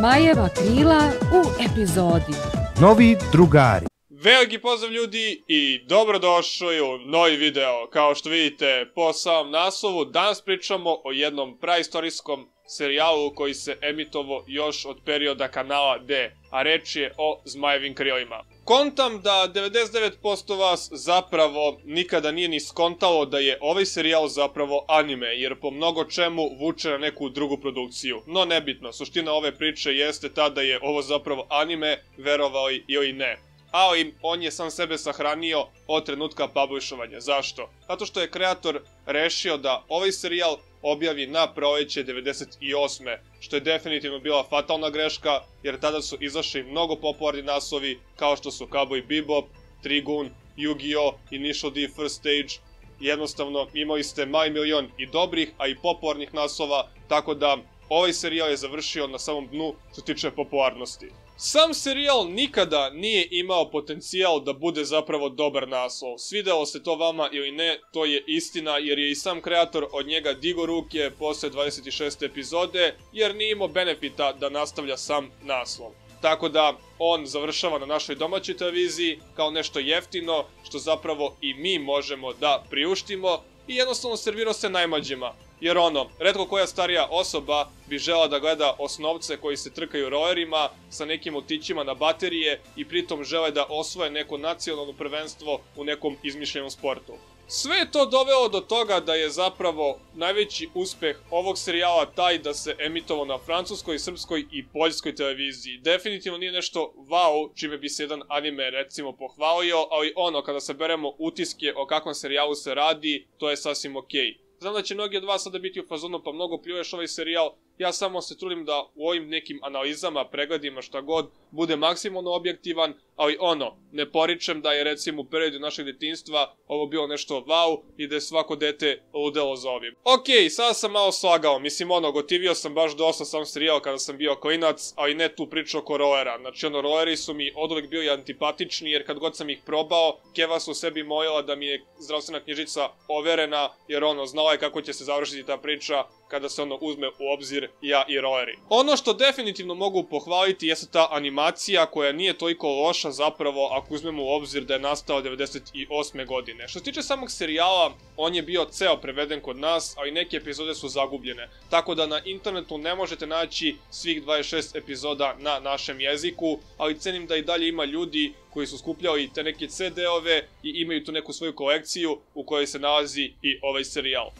Zmajeva krila u epizodi. Novi drugari. Veliki pozdrav ljudi i dobrodošli u novi video. Kao što vidite po samom naslovu, danas pričamo o jednom praistorijskom serijalu koji se emitovao još od perioda kanala D, a reč je o Zmajevim krilima. Kontam da 99% vas zapravo nikada nije ni skontalo da je ovaj serijal zapravo anime, jer po mnogo čemu vuče na neku drugu produkciju. No nebitno, suština ove priče jeste ta da je ovo zapravo anime, verovali ili ne. Ali on je sam sebe sahranio od trenutka publishovanja. Zašto? Zato što je kreator rešio da ovaj serijal objavi na proleće 98. Što je definitivno bila fatalna greška, jer tada su izašli mnogo popularni naslovi kao što su Cowboy Bebop, Trigun, Yu-Gi-Oh! Initial D First Stage. Jednostavno imali ste mali milion i dobrih, a i popularnih naslova, tako da ovaj serijal je završio na samom dnu što se tiče popularnosti. Sam serijal nikada nije imao potencijal da bude zapravo dobar naslov. Svidelo se to vama ili ne, to je istina, jer je i sam kreator od njega digo ruke posle 26. epizode, jer nije imao benefita da nastavlja sam naslov. Tako da on završava na našoj domaćoj televiziji kao nešto jeftino, što zapravo i mi možemo da priuštimo, i jednostavno servirao se najmlađima. Jer retko koja starija osoba bi žela da gleda osnovce koji se trkaju rolerima sa nekim otićima na baterije i pritom žele da osvoje neko nacionalno prvenstvo u nekom izmišljenom sportu. Sve je to dovelo do toga da je zapravo najveći uspeh ovog serijala taj da se emitovao na francuskoj, srpskoj i poljskoj televiziji. Definitivno nije nešto wow, čime bi se jedan anime recimo pohvalio, ali kada saberemo utiske o kakvom serijalu se radi, to je sasvim okej. Znam da će mnogi od vas sada biti u fazonu pa mnogo pljuješ ovaj serijal, ja samo se trudim da u ovim nekim analizama, pregledima, šta god, bude maksimalno objektivan, ali ne poričem da je recimo u periodu našeg detinjstva ovo bilo nešto wow i da je svako dete ludelo za ovim. Okej, sada sam malo slagao, mislim gotivio sam baš dosta sam serijal kada sam bio klinac, ali ne tu priču oko rolera. Znači roleri su mi oduvek bili antipatični, jer kad god sam ih probao, keva su sebi molila da mi je zdravstvena knjižica overena, jer znala je kako će se završiti ta priča kada se uzme u obzir ja i roleri. Ono što definitivno mogu pohvaliti jeste ta animacija koja nije toliko loša zapravo ako uzmemo u obzir da je nastao 98. godine. Što se tiče samog serijala, on je bio ceo preveden kod nas, ali neke epizode su zagubljene. Tako da na internetu ne možete naći svih 26 epizoda na našem jeziku, ali cenim da i dalje ima ljudi koji su skupljali te neke CD-ove i imaju tu neku svoju kolekciju u kojoj se nalazi i ovaj serijal.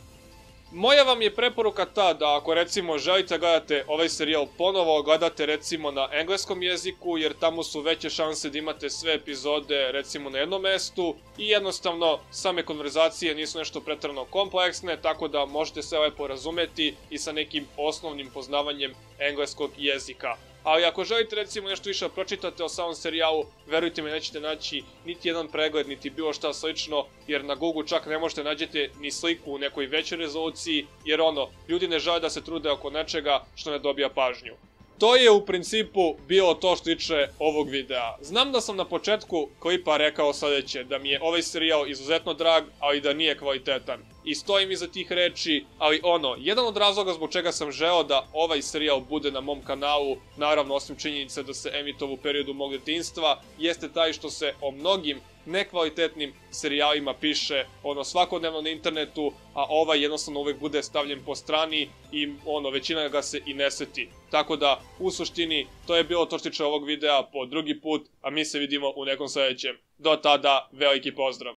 Moja vam je preporuka ta da ako recimo želite gledate ovaj serijal ponovo, gledate recimo na engleskom jeziku, jer tamo su veće šanse da imate sve epizode recimo na jednom mestu i jednostavno same konverzacije nisu nešto preterano kompleksne, tako da možete sve lepo razumeti i sa nekim osnovnim poznavanjem engleskog jezika. Ali ako želite recimo nešto više pročitate o samom serijalu, verujte mi nećete naći niti jedan pregled, niti bilo šta slično, jer na Google čak ne možete nađete ni sliku u nekoj većoj rezoluciji, jer ljudi ne žele da se trude oko nečega što ne dobija pažnju. To je u principu bilo to što tiče ovog videa. Znam da sam na početku klipa rekao sledeće, da mi je ovaj serijal izuzetno drag, ali da nije kvalitetan. I stojim iza tih reči, ali jedan od razloga zbog čega sam želeo da ovaj serijal bude na mom kanalu, naravno osim činjenice da se emitovao u periodu mog detinjstva, jeste taj što se o mnogim nekvalitetnim serijalima piše svakodnevno na internetu, a ovaj jednostavno uvek bude stavljen po strani i većina ga se i ne seti. Tako da, u suštini, to je bilo to što tiče ovog videa po drugi put, a mi se vidimo u nekom sledećem. Do tada, veliki pozdrav!